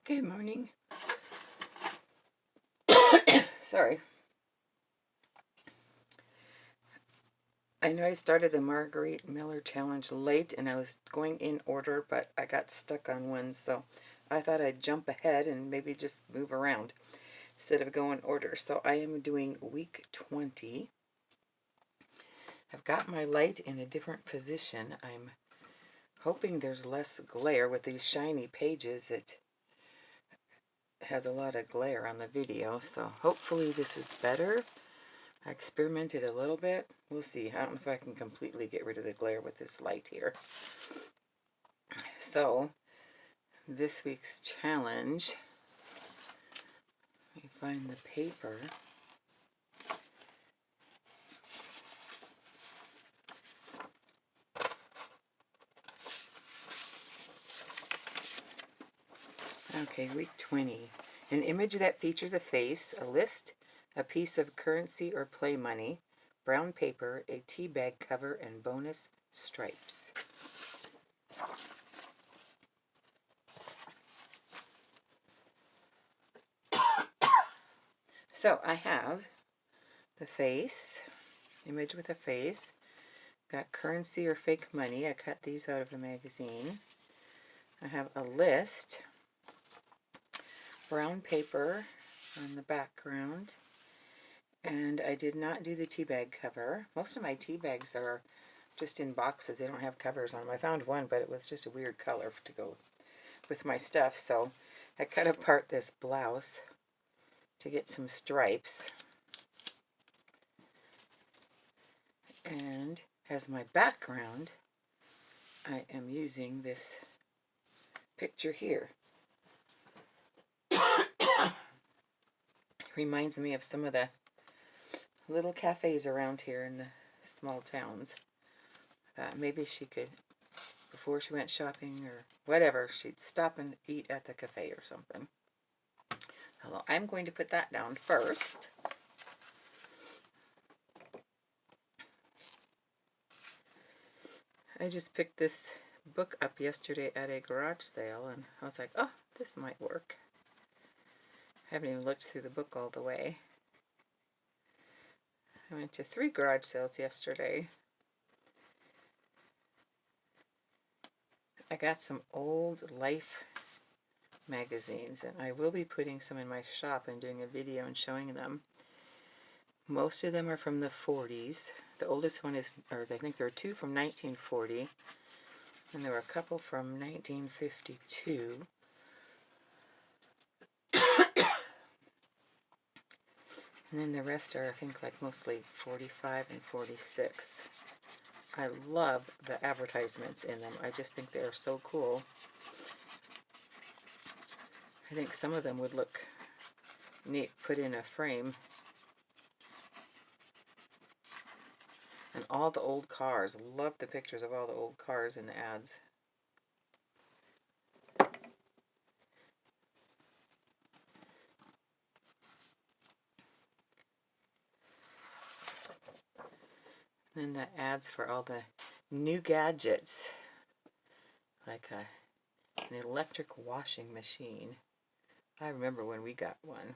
Good morning. Sorry. I know I started the Margarete Miller Challenge late and I was going in order, but I got stuck on one, so I thought I'd jump ahead and maybe just move around instead of go in order. So I am doing week 20. I've got my light in a different position. I'm hoping there's less glare with these shiny pages. It has a lot of glare on the video, so hopefully this is better. I experimented a little bit. We'll see. I don't know if I can completely get rid of the glare with this light here. So, this week's challenge, let me find the paper. Okay, week 20. An image that features a face, a list, a piece of currency or play money, brown paper, a tea bag cover, and bonus stripes. So I have the face, image with a face, got currency or fake money. I cut these out of a magazine. I have a list, brown paper on the background, and I did not do the tea bag cover. Most of my tea bags are just in boxes. They don't have covers on them. I found one, but it was just a weird color to go with my stuff, so I cut apart this blouse to get some stripes. And as my background, I am using this picture here. Reminds me of some of the little cafes around here in the small towns. Maybe she could, before she went shopping or whatever, she'd stop and eat at the cafe or something. So I'm going to put that down first. I just picked this book up yesterday at a garage sale, and I was like, oh, this might work. I haven't even looked through the book all the way. I went to 3 garage sales yesterday. I got some old Life magazines, and I will be putting some in my shop and doing a video and showing them. Most of them are from the 40s. The oldest one is, or I think there are 2 from 1940, and there were a couple from 1952. And then the rest are, I think, like mostly 45 and 46. I love the advertisements in them. I just think they are so cool. I think some of them would look neat put in a frame. And all the old cars. Love the pictures of all the old cars in the ads. Then the ads for all the new gadgets, like an electric washing machine. I remember when we got one.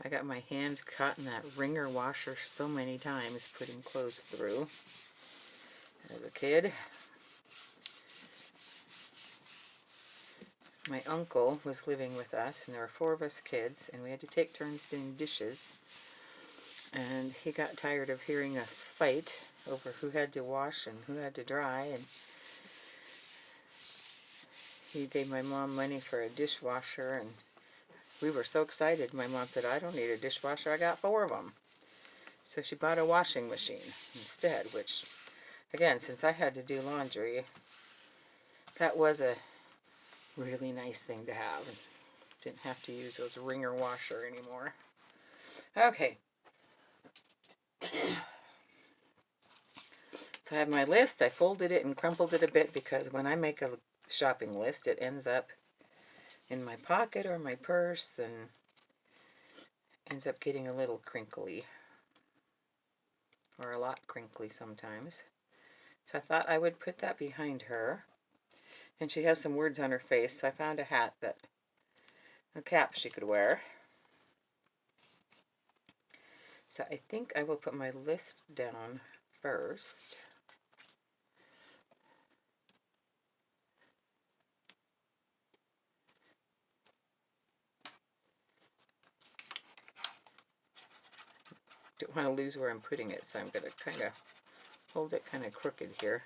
I got my hand caught in that wringer washer so many times putting clothes through as a kid. My uncle was living with us, and there were 4 of us kids, and we had to take turns doing dishes. And he got tired of hearing us fight over who had to wash and who had to dry, and he gave my mom money for a dishwasher, and we were so excited. My mom said, I don't need a dishwasher, I got 4 of them. So she bought a washing machine instead, which, again, since I had to do laundry, that was a really nice thing to have. Didn't have to use those wringer washer anymore. Okay. So I have my list. I folded it and crumpled it a bit because when I make a shopping list, it ends up in my pocket or my purse and ends up getting a little crinkly, or a lot crinkly sometimes. So I thought I would put that behind her. And she has some words on her face, so I found a cap she could wear. So I think I will put my list down first. Don't want to lose where I'm putting it, so I'm going to kind of hold it kind of crooked here.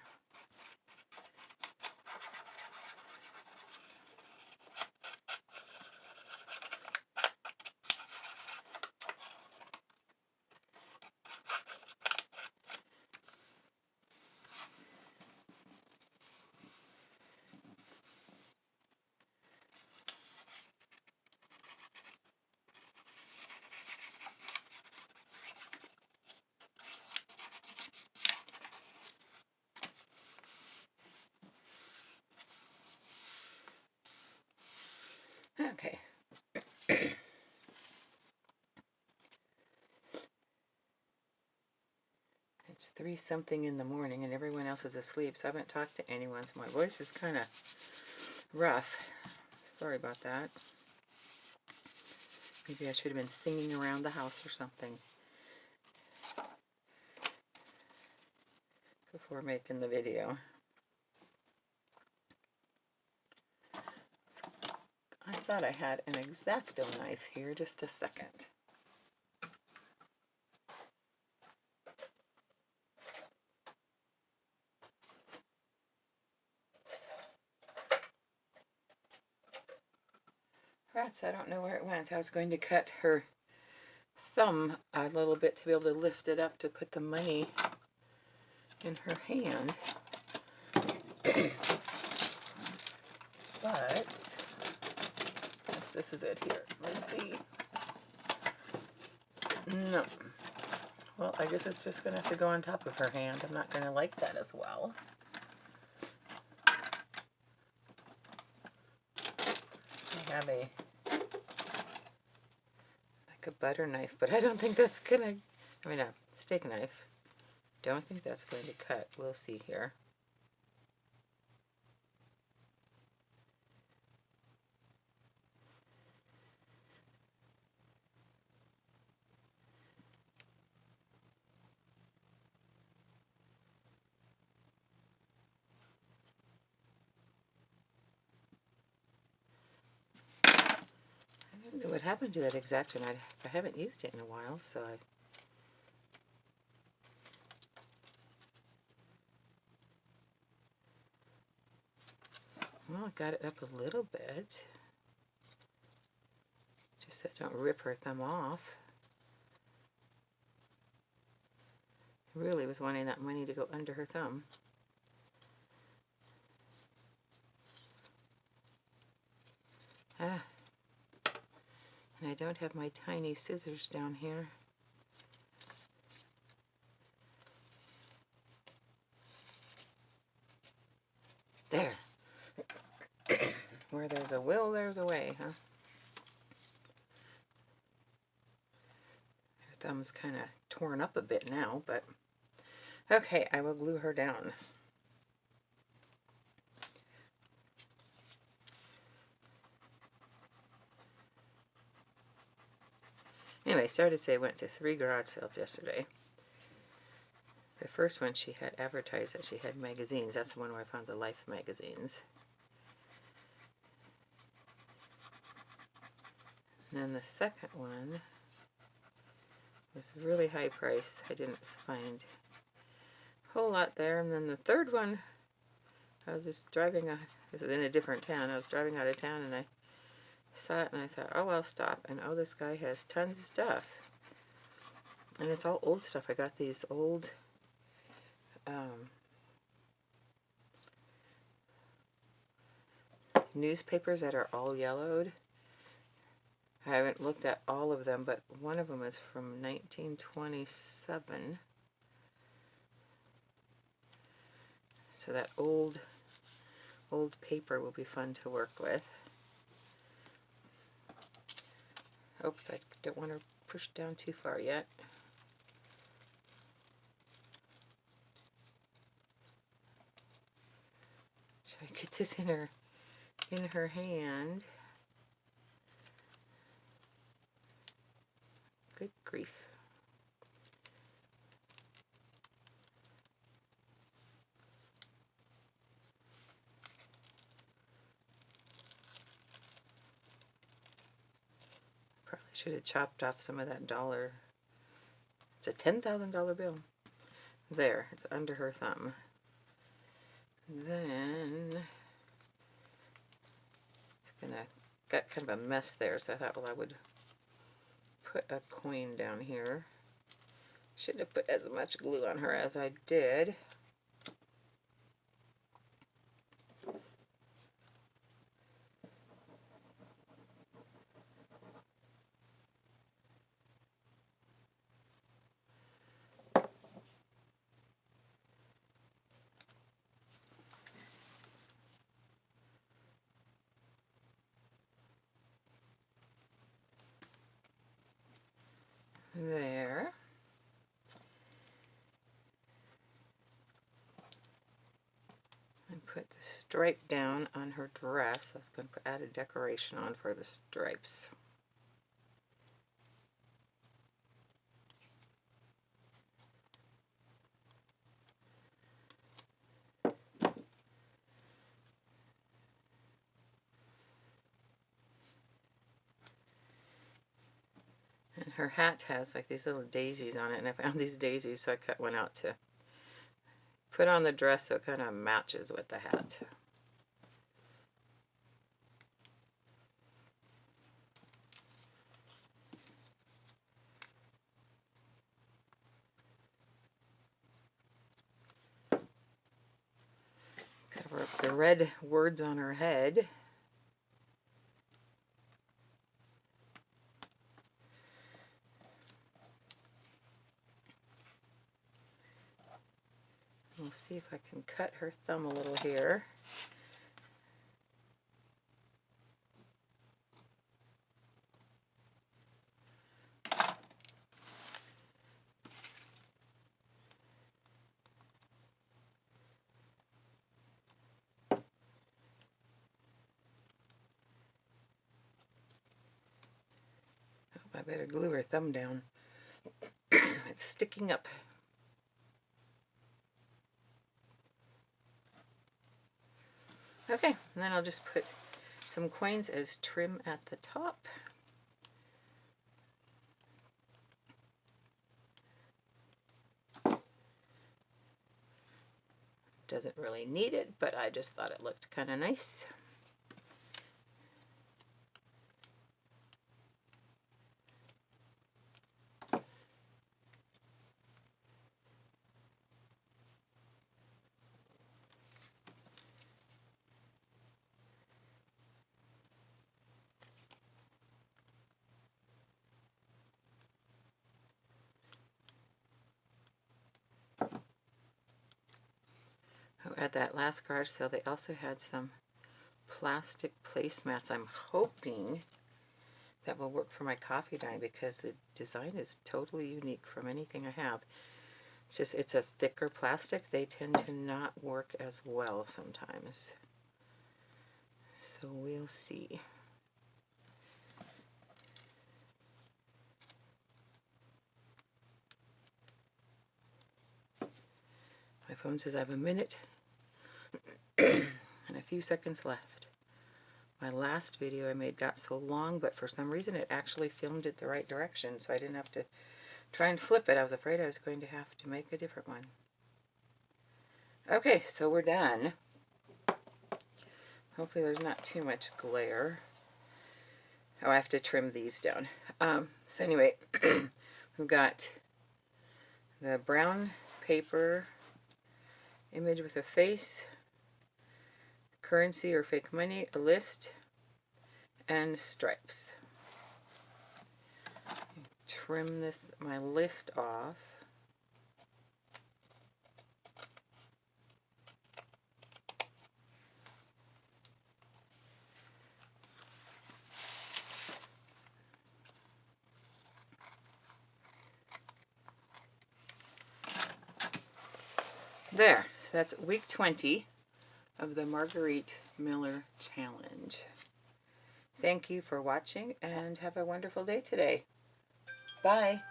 Okay. It's 3 something in the morning and everyone else is asleep, so I haven't talked to anyone, so my voice is kind of rough. Sorry about that. Maybe I should have been singing around the house or something before making the video. I thought I had an X-Acto knife here. Just a second. Rats, I don't know where it went. I was going to cut her thumb a little bit to be able to lift it up to put the money in her hand. But yes, this is it here. Let's see. No. Well, I guess it's just going to have to go on top of her hand. I'm not going to like that as well. I have like a butter knife, but I don't think that's going to, a steak knife. Don't think that's going to cut. We'll see here. I don't know what happened to that X-Acto knife. I haven't used it in a while, so well, I got it up a little bit. Just so I don't rip her thumb off. I really was wanting that money to go under her thumb. And I don't have my tiny scissors down here. There. Where there's a will, there's a way, huh? Her thumb's kind of torn up a bit now, but okay, I will glue her down. Anyway, sorry to say I went to 3 garage sales yesterday. The first one she had advertised that she had magazines. That's the one where I found the Life magazines. And then the second one was really high price. I didn't find a whole lot there. And then the third one, I was just driving, this is in a different town. I was driving out of town and I saw it and I thought, oh, I'll stop. And oh, this guy has tons of stuff. And it's all old stuff. I got these old newspapers that are all yellowed. I haven't looked at all of them, but one of them is from 1927. So that old paper will be fun to work with. Oops, I don't want to push down too far yet. Try to get this in her hand. Good grief. Probably should have chopped off some of that dollar. It's a $10,000 bill. There, it's under her thumb. Then it's got kind of a mess there, so I thought, well, I would put a coin down here. Shouldn't have put as much glue on her as I did. There. And put the stripe down on her dress. I was going to add a decoration on for the stripes. And her hat has like these little daisies on it, and I found these daisies, so I cut one out to put on the dress so it kind of matches with the hat. Cover up the red words on her head. We'll see if I can cut her thumb a little here. I better glue her thumb down. It's sticking up. Okay, and then I'll just put some coins as trim at the top. Doesn't really need it, but I just thought it looked kind of nice. At that last garage sale, they also had some plastic placemats. I'm hoping that will work for my coffee dye because the design is totally unique from anything I have. It's just, it's a thicker plastic. They tend to not work as well sometimes. So we'll see. My phone says I have a minute and a few seconds left. My last video I made got so long, but for some reason it actually filmed it the right direction, so I didn't have to try and flip it. I was afraid I was going to have to make a different one. Okay, so we're done. Hopefully there's not too much glare. Oh, I have to trim these down. So anyway, we've got the brown paper image with a face, currency or fake money, a list, and stripes. Trim my list off. There, so that's week 20 of the Margarete Miller Challenge. Thank you for watching and have a wonderful day today. Bye.